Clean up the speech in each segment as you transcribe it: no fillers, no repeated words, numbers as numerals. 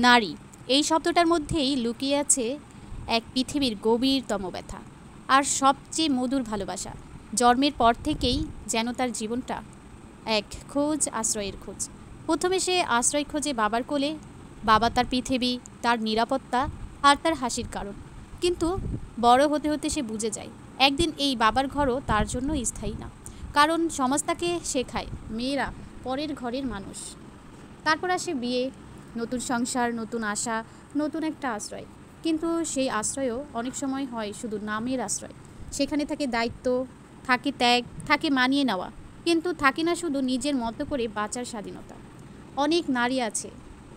নারী এই শব্দটার মধ্যেই লুকিয়ে আছে এক পৃথিবীর গভীরতম ব্যথা আর সবচেয়ে মধুর ভালোবাসা। জন্মের পর থেকেই যেন তার জীবনটা এক খোঁজ, আশ্রয়ের খোঁজ। প্রথমে সে আশ্রয় খোঁজে বাবার কোলে, বাবা তার পৃথিবী, তার নিরাপত্তা আর তার হাসির কারণ। কিন্তু বড় হতে হতে সে বুঝে যায় একদিন এই বাবার ঘরও তার জন্য স্থায়ী না, কারণ সমাজ তাকে শেখায় মেয়েরা পরের ঘরের মানুষ। তারপর আসে বিয়ে, নতুন সংসার, নতুন আশা, নতুন একটা আশ্রয়। কিন্তু সেই আশ্রয়ও অনেক সময় হয় শুধু নামের আশ্রয়। সেখানে থাকে দায়িত্ব, থাকে ত্যাগ, থাকে মানিয়ে নেওয়া, কিন্তু থাকে না শুধু নিজের মতো করে বাঁচার স্বাধীনতা। অনেক নারী আছে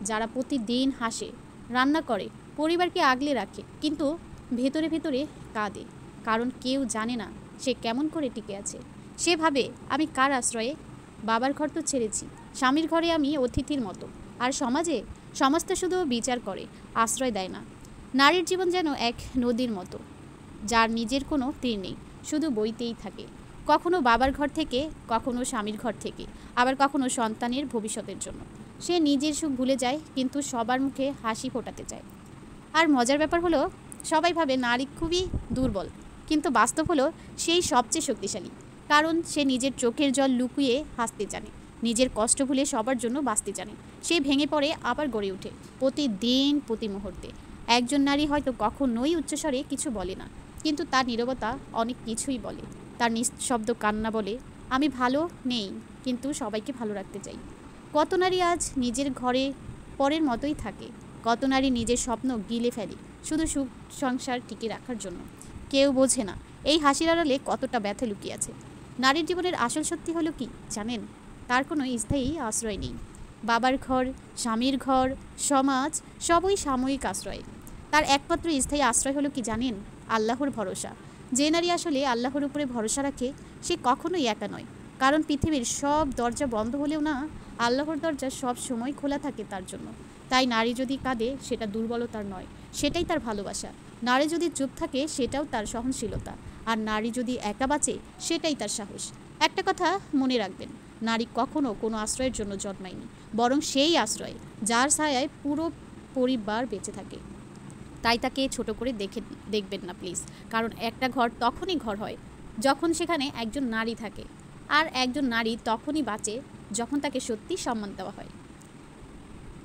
যারা প্রতিদিন হাসে, রান্না করে, পরিবারকে আগলে রাখে, কিন্তু ভেতরে ভেতরে কাঁদে, কারণ কেউ জানে না সে কেমন করে টিকে আছে। সে ভাবে, আমি কার আশ্রয়ে? বাবার ঘর তো ছেড়েছি, স্বামীর ঘরে আমি অতিথির মতো। আর সমাজ তো শুধু বিচার করে, আশ্রয় দেয় না। নারীর জীবন যেন এক নদীর মতো, যার নিজের কোনো তীর নেই, শুধু বইতেই থাকে। কখনো বাবার ঘর থেকে, কখনো স্বামীর ঘর থেকে, আবার কখনো সন্তানের ভবিষ্যতের জন্য। সে নিজের সুখ ভুলে যায়, কিন্তু সবার মুখে হাসি ফোটাতে চায়। আর মজার ব্যাপার হলো, সবাই ভাবে নারী খুবই দুর্বল, কিন্তু বাস্তব হলো সেই সবচেয়ে শক্তিশালী। কারণ সে নিজের চোখের জল লুকিয়ে হাসতে জানে, নিজের কষ্ট ভুলে সবার জন্য বাঁচতে জানে। সে ভেঙে পড়ে, আবার গড়ে ওঠে, প্রতিদিন, প্রতি মুহূর্তে। একজন নারী হয়তো কখনোই উচ্চস্বরে কিছু বলে না, কিন্তু তার নীরবতা অনেক কিছুই বলে। তার নিঃশব্দ কান্না বলে, আমি ভালো নেই, কিন্তু সবাইকে ভালো রাখতে চাই। কত নারী আজ নিজের ঘরে পরের মতোই থাকে, কত নারী নিজের স্বপ্ন গিলে ফেলে শুধু সুখ সংসার টিকে রাখার জন্য। কেউ বোঝে না এই হাসির আড়ালে কতটা ব্যথা লুকিয়ে আছে। নারীর জীবনের আসল সত্যি হলো কি জানেন? তার কোনো স্থায়ী আশ্রয় নেই। বাবার ঘর, স্বামীর ঘর, সমাজ, সবই সাময়িক আশ্রয়। তার একমাত্র স্থায়ী আশ্রয় হলো কি জানেন? আল্লাহর ভরসা। যে নারী আসলে আল্লাহর উপরে ভরসা রাখে, সে কখনোই একা নয়। কারণ পৃথিবীর সব দরজা বন্ধ হলেও না, আল্লাহর দরজা সব সময় খোলা থাকে তার জন্য। তাই নারী যদি কাঁদে, সেটা দুর্বলতার নয়, সেটাই তার ভালোবাসা। নারী যদি চুপ থাকে, সেটাও তার সহনশীলতা। আর নারী যদি একা বাঁচে, সেটাই তার সাহস। একটা কথা মনে রাখবেন, নারী কখনো কোনো আশ্রয়ের জন্য জন্মায়নি, বরং সেই আশ্রয় যার ছায়ায় পুরো পরিবার বেঁচে থাকে। তাই তাকে ছোট করে দেখবেন না প্লিজ, কারণ একটা ঘর তখনই ঘর হয় যখন সেখানে একজন নারী থাকে। আর একজন নারী তখনই বাঁচে যখন তাকে সত্যি সম্মান দেওয়া হয়।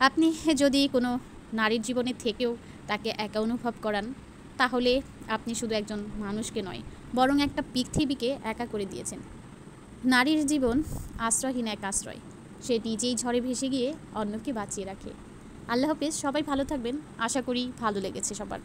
আপনি যদি কোনো নারীর জীবনে থেকেও তাকে একা অনুভব করান, তাহলে আপনি শুধু একজন মানুষকে নয়, বরং একটা পৃথিবীকে একা করে দিয়েছেন। নারীর জীবন আশ্রয়হীন এক আশ্রয়, সে নিজেই ঝড়ে ভেসে গিয়ে অন্যকে বাঁচিয়ে রাখে। আল্লাহ হাফেজ, সবাই ভালো থাকবেন। আশা করি ভালো লেগেছে সবার।